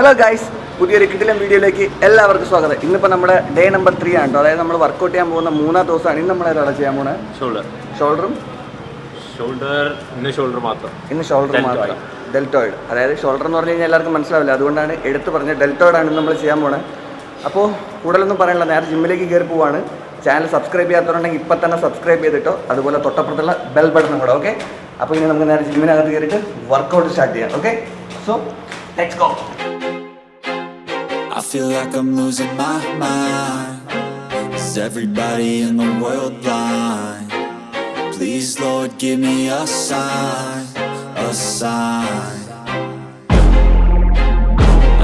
Hello guys, പുതിയൊരു കിടിലൻ വീഡിയോയിലേക്ക് എല്ലാവർക്കും സ്വാഗതം. ഇന്നിപ്പോൾ നമ്മുടെ ഡേ നമ്പർ 3 ആണ് കേട്ടോ. അതായത് നമ്മൾ വർക്കൗട്ട് ചെയ്യാൻ പോകുന്ന 3-ാം ദിവസമാണ്. ഇന്ന് നമ്മൾ ഏതാണ് ചെയ്യാൻ പോകുന്നത്? ഷോൾഡർ മാത്രം. ഡെൽറ്റോയിഡ്. അതായത് ഷോൾഡർ എന്ന് പറഞ്ഞു കഴിഞ്ഞാൽ എല്ലാവർക്കും മനസ്സിലാവില്ല, അതുകൊണ്ടാണ് എടുത്ത് പറഞ്ഞത്. ഡെൽറ്റോയിഡ് ആണ് നമ്മൾ ചെയ്യാൻ പോകുന്നത്. അപ്പോൾ കൂടുതലൊന്നും പറയാനില്ല, നേരെ ജിമ്മിലേക്ക് കയറി പോവാണ്. ചാനൽ സബ്സ്ക്രൈബ് ചെയ്യാത്തവരുണ്ടെങ്കിൽ ഇപ്പം തന്നെ സബ്സ്ക്രൈബ് ചെയ്തിട്ടോ, അതുപോലെ തൊട്ടപ്പുറത്തുള്ള ബെൽ ബട്ടണും കൂടെ. ഓക്കെ, അപ്പോൾ ഇനി നമുക്ക് നേരെ ജിമ്മിനകത്ത് കയറിയിട്ട് വർക്കൗട്ട് സ്റ്റാർട്ട് ചെയ്യാം. Okay, so let's go. I feel like I'm losing my mind. Is everybody in the world blind? Please Lord, give me a sign, a sign.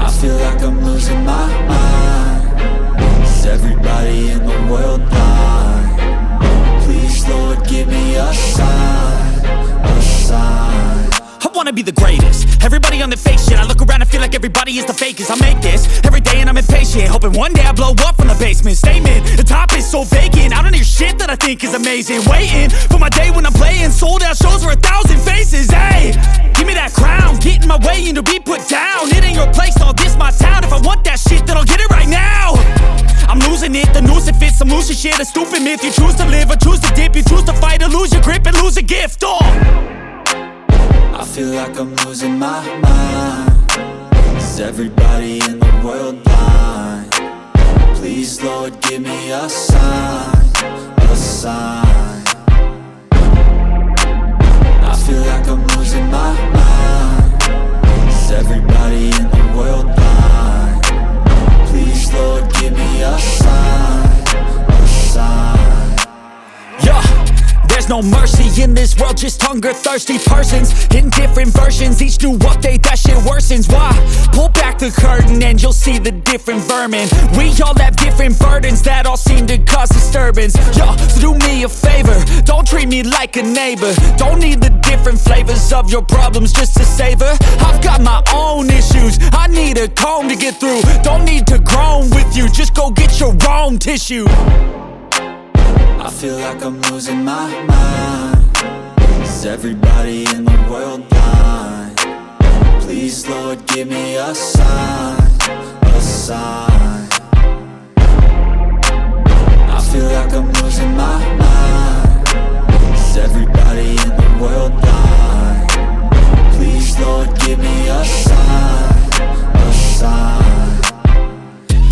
I feel like I'm losing my mind. Is everybody in the world blind? Please Lord, give me a sign, a sign. I wanna be the greatest. Everybody on the fake shit. I look around and feel like everybody is the fakest. I make this every day and I'm impatient, hoping one day I blow up from the basement. Statement, the top is so vacant. I don't hear shit that I think is amazing. Waiting for my day when I'm playing sold out shows for 1,000 faces. Hey, give me that crown, get in my way and to be put down. It ain't your place, all this my town. If I want that shit, then I'll get it right now. I'm losing it, the noose it fits. I'm losing shit, a stupid myth. You choose to live or choose to dip. You choose to fight or lose your grip and lose a gift. Oh, I feel like I'm losing my mind. Is everybody in the world blind? Please Lord, give me a sign, a sign. I feel like I'm losing my mind. Is everybody in the world blind? Please Lord, give me a sign, a sign. yeah. There's no mercy in this world, just hunger-thirsty persons in different versions. Each new update, that shit worsens. Why? Pull back the curtain and you'll see the different vermin. We all have different burdens that all seem to cause disturbance. Yo, so do me a favor, don't treat me like a neighbor. Don't need the different flavors of your problems just to savor. I've got my own issues, I need a comb to get through. Don't need to groan with you, just go get your own tissue. I feel like I'm losing my mind. Is everybody in the world blind? Please Lord, give me a sign, a sign. I feel like I'm losing my mind. Is everybody in the world blind? Please Lord, give me a sign, a sign.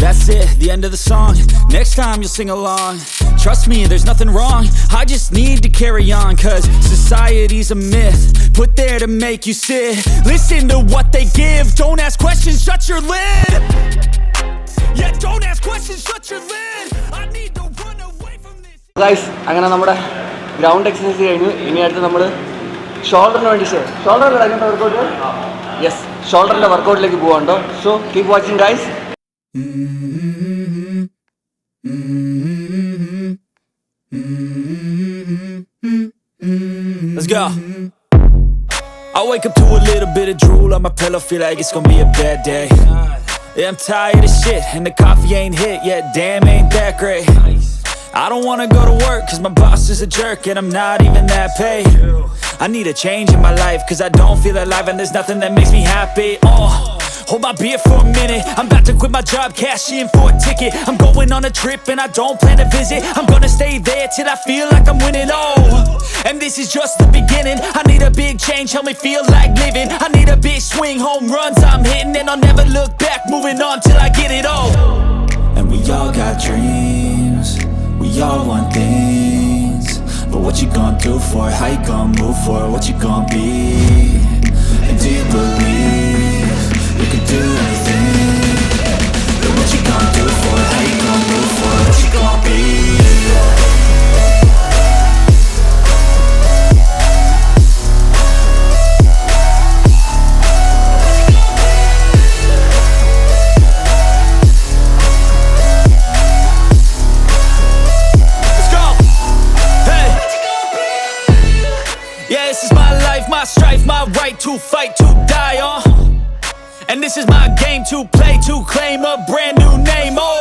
That's it, the end of the song. Next time you'll sing along. Trust me, there's nothing wrong. I just need to carry on, cause society's a myth put there to make you sit. Listen to what they give. Don't ask questions, shut your lid. Yeah, don't ask questions, shut your lid. I need to run away from this. Guys, അങ്ങനെ നമ്മുടെ ground exercise കഴിഞ്ഞു. ഇനി അടുത്ത് നമ്മൾ ഷോൾഡറിന് വേണ്ടി shoulder കിടക്കുന്ന workout. Yes, ഷോൾഡറിൻ്റെ വർക്കൗട്ടിലേക്ക് പോകാണ്ടോ. So keep watching guys. Let's go. I wake up to a little bit of drool on my pillow, feel like it's gonna be a bad day. Yeah, I'm tired of shit and the coffee ain't hit yet, damn ain't that great. I don't wanna go to work cause my boss is a jerk and I'm not even that paid. I need a change in my life cause I don't feel alive and there's nothing that makes me happy. Hold my beer for a minute, I'm about to quit my job, cash in for a ticket. I'm going on a trip and I don't plan to visit. I'm gonna stay there till I feel like I'm winning, oh. And this is just the beginning. I need a big change, help me feel like living. I need a big swing, home runs I'm hitting. And I'll never look back, moving on till I get it all. And we all got dreams, we all want things. But what you gonna do for it? How you gonna move for it? What you gonna be? And do you believe you can do anything? But what you gonna do for it? How you gonna move for it? What you gonna be? Yeah, this is my life, my strife, my right to fight, to die on. And this is my game to play, to claim a brand new name, oh.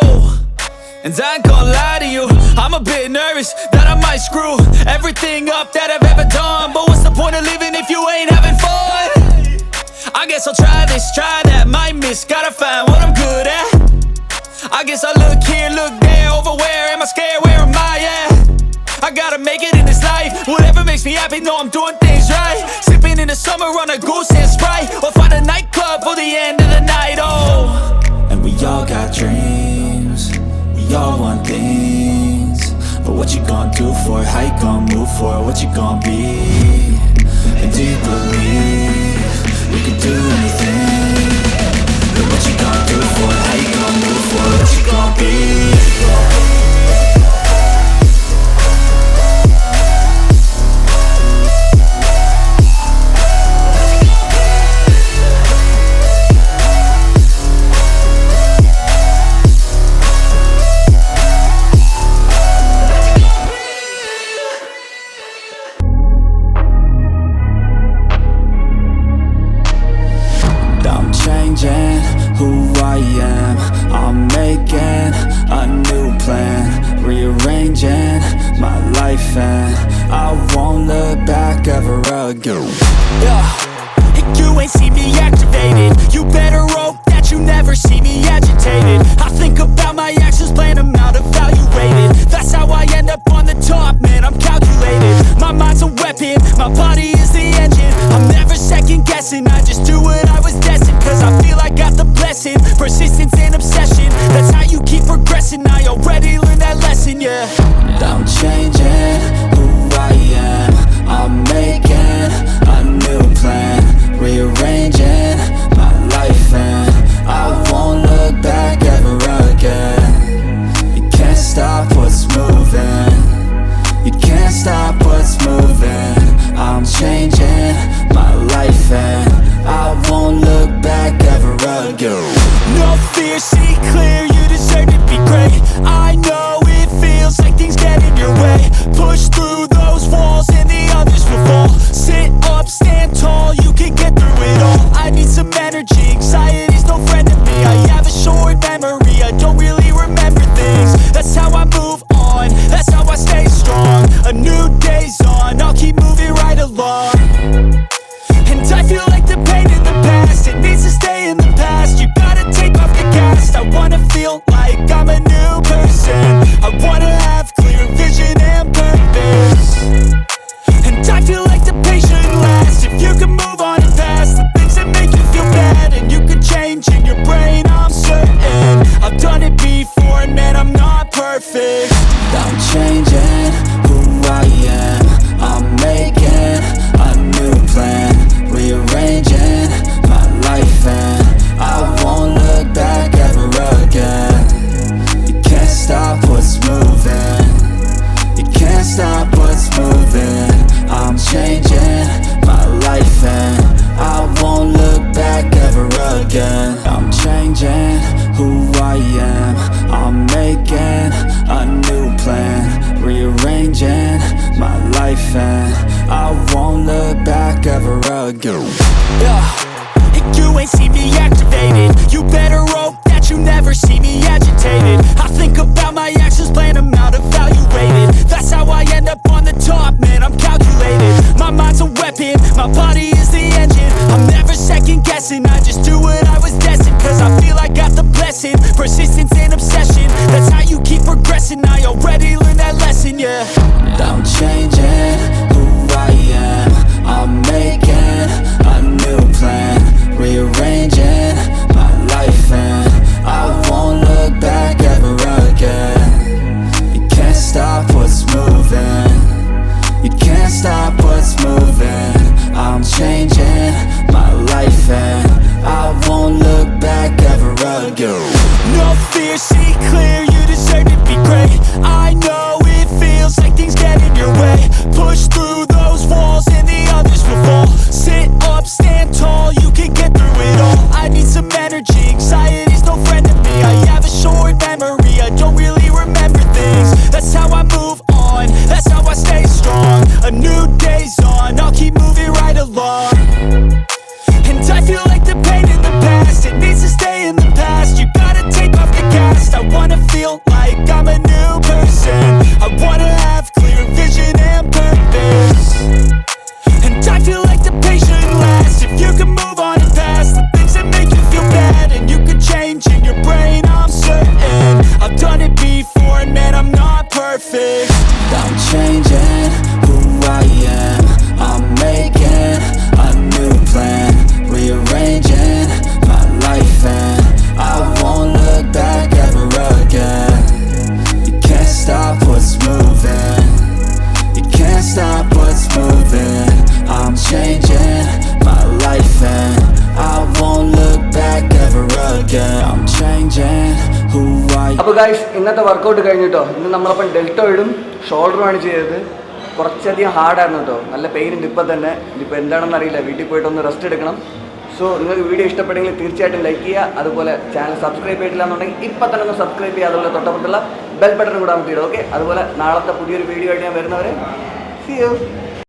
And I ain't gonna lie to you, I'm a bit nervous that I might screw everything up that I've ever done. But what's the point of living if you ain't having fun? I I guess I'll try this, try that, might miss, gotta find what I'm good at. I guess I look here, look there, over where am I scared, where am I at? I gotta make it in this life, whatever makes me happy, know I'm doing things right. Sipping in the summer on a goose and Sprite, or find a nightclub for the end of the night, oh. And we all got dreams, we all want things. But what you gonna do for it, how you gonna move for it, what you gonna be? And do you believe we can do anything? But what you gonna do for it, how you gonna move for it, what you gonna be? Who I am, I'm making a new plan, rearranging my life, and I won't look back ever again. Yeah, you ain't see me activated. You better hope that you never see me agitated. I think about my actions, plan them out, evaluated. That's how I end up on the top, man, I'm calculated. My mind's a weapon, my body is the engine. I'm never second guessing, I just do what I was destined. Cause I feel I got the blessing, persistence and obsession. That's how you keep progressing, I already learned that lesson, yeah. I'm changing who I am, I'm making a new plan, rearranging my life, and I won't look back ever again. You can't stop what's moving, you can't stop what's moving. I'm changing my life, and I won't look back ever again. No fear, see clear, you deserve to be great. I know it feels like things get in your way. Push through those walls and the others will fall. Sit up, stand tall, you can get through it all. I need some energy, anxiety's no friend to me. I have a short memory, I don't really remember things. That's how I move on, that's how I stay strong. A new day's on, I'll keep moving right along. And I feel like the pain in the past, it needs to stay in the past. You gotta take off the cast. I wanna feel like I'm a new person. I wanna have clear vision and purpose. And I feel like the pain shouldn't last. If you can move on and past the things that make you feel bad, and you can change in your brain, I'm certain. I've done it before, and man, I'm not perfect. I'm changing who I am, I'm making a new plan, rearranging my life, and I won't look back ever again. You can't stop what's moving, you can't stop what's moving. I'm changing my life, and I won't look back ever again. I'm changing who I am, I'm making a new plan, rearranging my life, and I won't look back ever again. Yeah, you ain't see me activated. You better hope that you never see me agitated. I think about my actions, plan them out, evaluated. That's how I end up on the top, man, I'm calculated. My mind's a weapon, my body is the engine. I'm never second guessing, I just do what I was destined. Cause I feel I got the blessing, persistence and obsession. That's how you keep progressing, I already learned that lesson, yeah. I'm changing who I am, I'm making a new plan, rearranging my life, and I won't look back ever again. You can't stop what's moving, you can't stop what's moving. I'm changing my life, and I won't look back ever again. No fear, see clear, you deserve to be great. I know it feels like things get in your way. Push through those walls and the others will fall. Sit up, stand tall, you can get through it all. I need some energy, anxiety's no friend to me. I have a short memory, I don't really remember things. That's how I move on, that's how I stay strong. A new day's on, I'll keep moving right along. And I feel like the pain in the past, it needs to stay in the past. You gotta take off the cast. I wanna feel like I'm a new person. I wanna have clear vision and purpose. And I feel like the pain shouldn't last. If you can move on and pass അപ്പോൾ guys ഇന്നത്തെ workout കഴിഞ്ഞിട്ടോ. ഇന്ന് നമ്മളപ്പം ഡെൽറ്റോയിഡും ഷോൾഡറുമാണ് ചെയ്തത്. കുറച്ചധികം ഹാർഡായിരുന്നു കേട്ടോ. നല്ല pain ഉണ്ട് ഇപ്പം തന്നെ. ഇതിപ്പോൾ എന്താണെന്ന് അറിയില്ല. വീട്ടിൽ പോയിട്ടൊന്ന് റെസ്റ്റ് എടുക്കണം. സോ നിങ്ങൾക്ക് വീഡിയോ ഇഷ്ടപ്പെട്ടെങ്കിൽ തീർച്ചയായിട്ടും ലൈക്ക് ചെയ്യുക. അതുപോലെ ചാനൽ സബ്സ്ക്രൈബ് ചെയ്തിട്ടില്ല എന്നുണ്ടെങ്കിൽ ഇപ്പം തന്നെ ഒന്ന് സബ്സ്ക്രൈബ് ചെയ്യുക. അതുപോലെ തൊട്ടപ്പുറത്തുള്ള ബെൽ ബട്ടൺ കൂടെ അമർത്തിയിടും. ഓക്കെ. അതുപോലെ നാളത്തെ പുതിയൊരു വീഡിയോ ആയിട്ട് ഞാൻ വരുന്നവരെ see you.